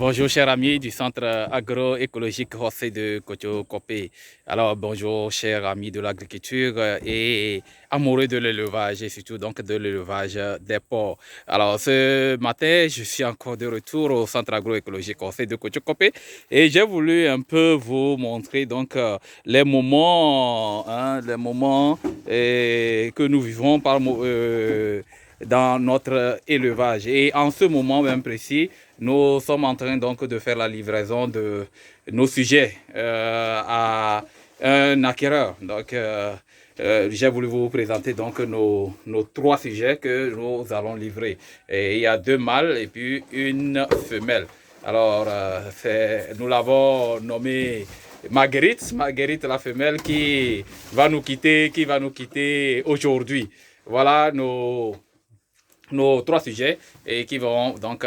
Bonjour chers amis du centre agroécologique José de Kotiokopé. Alors bonjour chers amis de l'agriculture et amoureux de l'élevage et surtout donc de l'élevage des porcs. Alors ce matin je suis encore de retour au centre agroécologique José de Kotiokopé et j'ai voulu un peu vous montrer donc les moments, que nous vivons dans notre élevage. Et en ce moment même précis, nous sommes en train donc de faire la livraison de nos sujets à un acquéreur. Donc, j'ai voulu vous présenter donc nos trois sujets que nous allons livrer. Et il y a 2 mâles et puis une femelle. Alors, nous l'avons nommé Marguerite la femelle qui va nous quitter aujourd'hui. Voilà nos 3 sujets et qui vont donc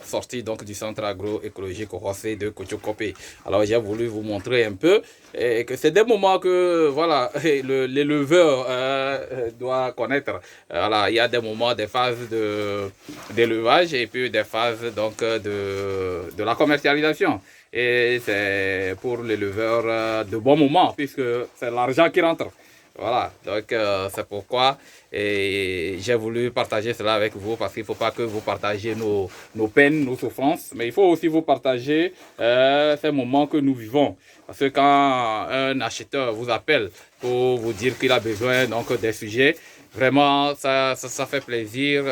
sortir donc du centre agroécologique José de Kotiokopé. Alors j'ai voulu vous montrer un peu que c'est des moments que voilà l'éleveur doit connaître. Voilà, il y a des moments, des phases d'élevage et puis des phases donc de la commercialisation. Et c'est pour l'éleveur de bons moments puisque c'est l'argent qui rentre. Voilà, donc c'est pourquoi j'ai voulu partager cela avec vous parce qu'il ne faut pas que vous partagiez nos peines, nos souffrances, mais il faut aussi vous partager ces moments que nous vivons. Parce que quand un acheteur vous appelle pour vous dire qu'il a besoin donc des sujets, vraiment ça fait plaisir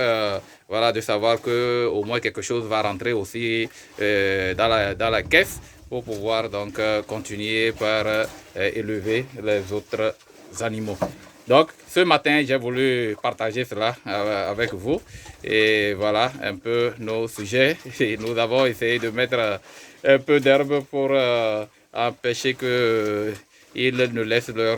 voilà, de savoir que au moins quelque chose va rentrer aussi dans la caisse pour pouvoir donc continuer par élever les autres animaux. Donc ce matin j'ai voulu partager cela avec vous et voilà un peu nos sujets. Et nous avons essayé de mettre un peu d'herbe pour empêcher que ils ne laissent leur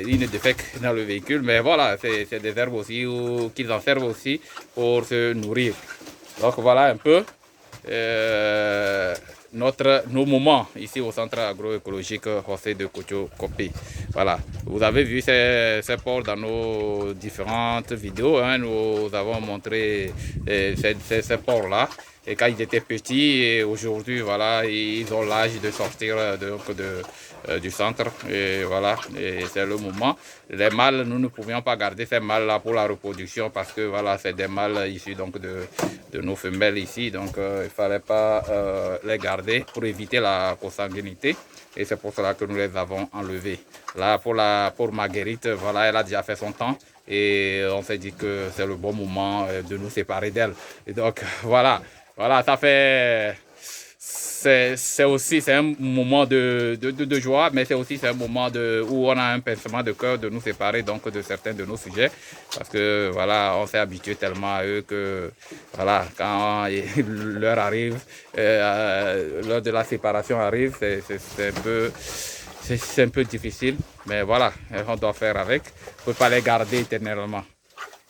ils ne défèquent dans le véhicule, mais voilà, c'est des herbes aussi ou qu'ils en servent aussi pour se nourrir. Donc voilà un peu nos moments ici au centre agroécologique José de Kotiokopé. Voilà, vous avez vu ces porcs dans nos différentes vidéos, hein. Nous avons montré ces porcs là. Et quand ils étaient petits, et aujourd'hui, voilà, ils ont l'âge de sortir du centre. Et voilà, c'est le moment. Les mâles, nous ne pouvions pas garder ces mâles-là pour la reproduction parce que voilà, c'est des mâles issus donc de nos femelles ici. Donc, il ne fallait pas les garder pour éviter la consanguinité. Et c'est pour cela que nous les avons enlevés. Là, pour Marguerite, voilà, elle a déjà fait son temps. Et on s'est dit que c'est le bon moment de nous séparer d'elle. Et donc, voilà. Voilà, ça fait. C'est un moment de joie, mais c'est aussi un moment où on a un pincement de cœur de nous séparer donc de certains de nos sujets. Parce que voilà, on s'est habitué tellement à eux que voilà, quand l'heure arrive, l'heure de la séparation arrive, c'est un peu difficile. Mais voilà, on doit faire avec. On ne peut pas les garder éternellement.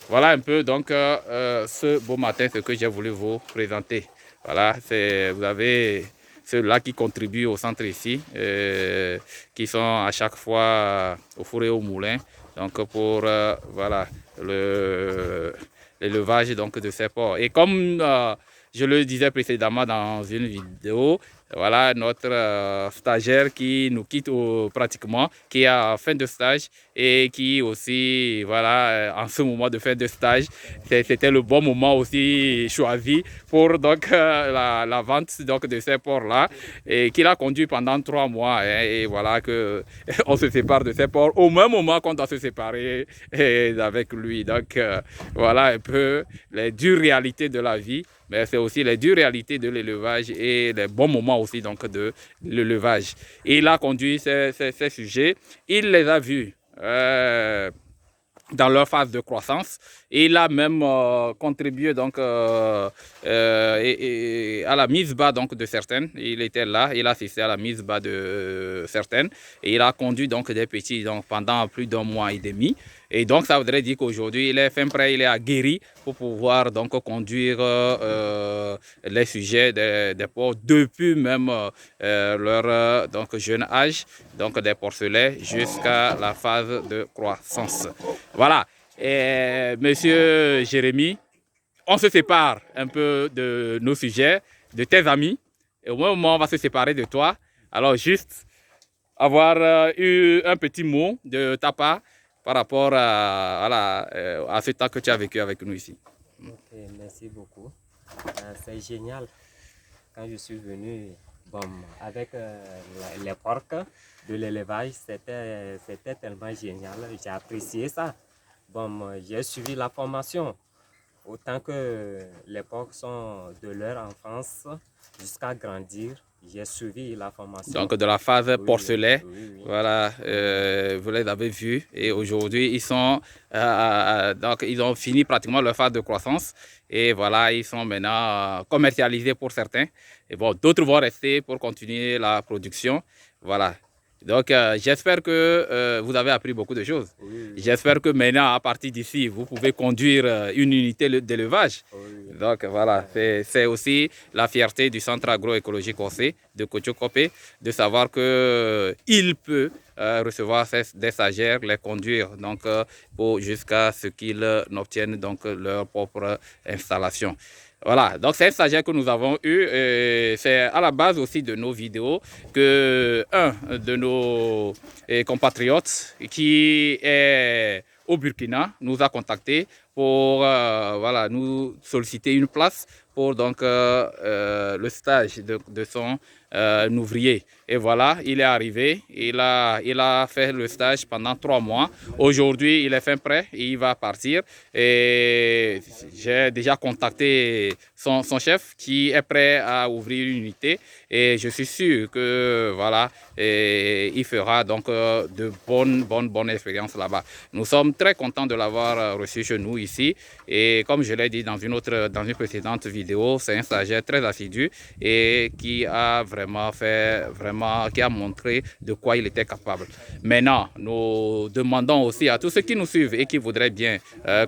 Voilà un peu donc ce beau matin, ce que j'ai voulu vous présenter. Voilà, vous avez ceux-là qui contribuent au centre ici, qui sont à chaque fois au four et au moulin. Donc pour voilà l'élevage donc de ces porcs. Et comme je le disais précédemment dans une vidéo, voilà notre stagiaire qui nous quitte pratiquement, qui est en fin de stage et qui aussi, voilà, en ce moment de fin de stage, c'était le bon moment aussi choisi pour donc la vente donc, de ces porcs-là et qu'il a conduit pendant 3 mois. Hein, et voilà que on se sépare de ces porcs au même moment qu'on doit se séparer avec lui. Donc voilà un peu les dures réalités de la vie. Mais c'est aussi les dures réalités de l'élevage et les bons moments aussi donc de l'élevage. Il a conduit ces sujets, il les a vus dans leur phase de croissance. Et il a même contribué donc à la mise bas donc de certaines. Il était là, il a assisté à la mise bas de certaines et il a conduit donc des petits donc pendant plus d'1 mois et demi. Et donc ça voudrait dire qu'aujourd'hui il est fin prêt, il est aguerri pour pouvoir donc conduire les sujets des porcs depuis même leur donc jeune âge, donc des porcelets jusqu'à la phase de croissance. Voilà. Et monsieur Jérémy, on se sépare un peu de nos sujets, de tes amis. Et au moment où on va se séparer de toi, alors juste avoir eu un petit mot de ta part par rapport à ce temps que tu as vécu avec nous ici. Ok, merci beaucoup. C'est génial. Quand je suis venu avec les porcs de l'élevage, c'était tellement génial. J'ai apprécié ça. J'ai suivi la formation. Autant que les porcs sont de leur enfance jusqu'à grandir, j'ai suivi la formation. Donc de la phase porcelet, oui. voilà, vous les avez vus et aujourd'hui donc ils ont fini pratiquement leur phase de croissance et voilà, ils sont maintenant commercialisés pour certains. Et bon, d'autres vont rester pour continuer la production, voilà. Donc, j'espère que vous avez appris beaucoup de choses. Oui. J'espère que maintenant, à partir d'ici, vous pouvez conduire une unité d'élevage. Oui. Donc, voilà, c'est aussi la fierté du Centre agroécologique OC de Kotiokope de savoir qu'il peut recevoir des stagiaires, les conduire donc, jusqu'à ce qu'ils n'obtiennent donc leur propre installation. Voilà, donc c'est un stagiaire que nous avons eu. C'est à la base aussi de nos vidéos que un de nos compatriotes qui est au Burkina nous a contactés pour voilà, nous solliciter une place pour donc, le stage de son ouvrier. Et voilà, il est arrivé, il a fait le stage pendant 3 mois. Aujourd'hui, il est fin prêt, il va partir. Et j'ai déjà contacté son chef qui est prêt à ouvrir une unité. Et je suis sûr que voilà, il fera donc de bonnes expériences là-bas. Nous sommes très contents de l'avoir reçu chez nous ici. Et comme je l'ai dit dans une précédente vidéo, c'est un stagiaire très assidu et qui a qui a montré de quoi il était capable. Maintenant, nous demandons aussi à tous ceux qui nous suivent et qui voudraient bien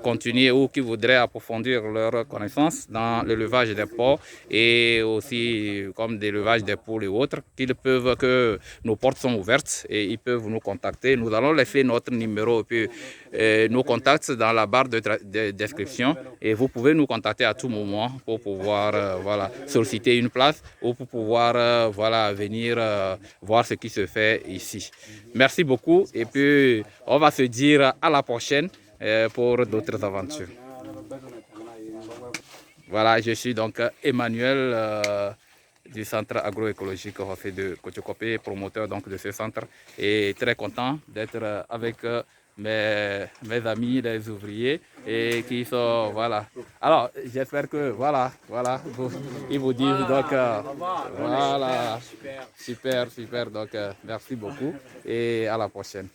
continuer ou qui voudraient approfondir leurs connaissances dans l'élevage des porcs et aussi comme l'élevage des poules et autres, que nos portes sont ouvertes et ils peuvent nous contacter. Nous allons laisser notre numéro et puis nos contacts dans la barre de description et vous pouvez nous contacter à tout moment pour pouvoir voilà, solliciter une place ou pour pouvoir voilà, venir voir ce qui se fait ici. Merci beaucoup et puis on va se dire à la prochaine pour d'autres aventures. Voilà, je suis donc Emmanuel du centre agroécologique de Kotiokope, promoteur donc de ce centre et très content d'être avec mes amis, les ouvriers et qui sont, voilà. Alors, j'espère que, voilà, ils vous disent donc, voilà, super, donc merci beaucoup et à la prochaine.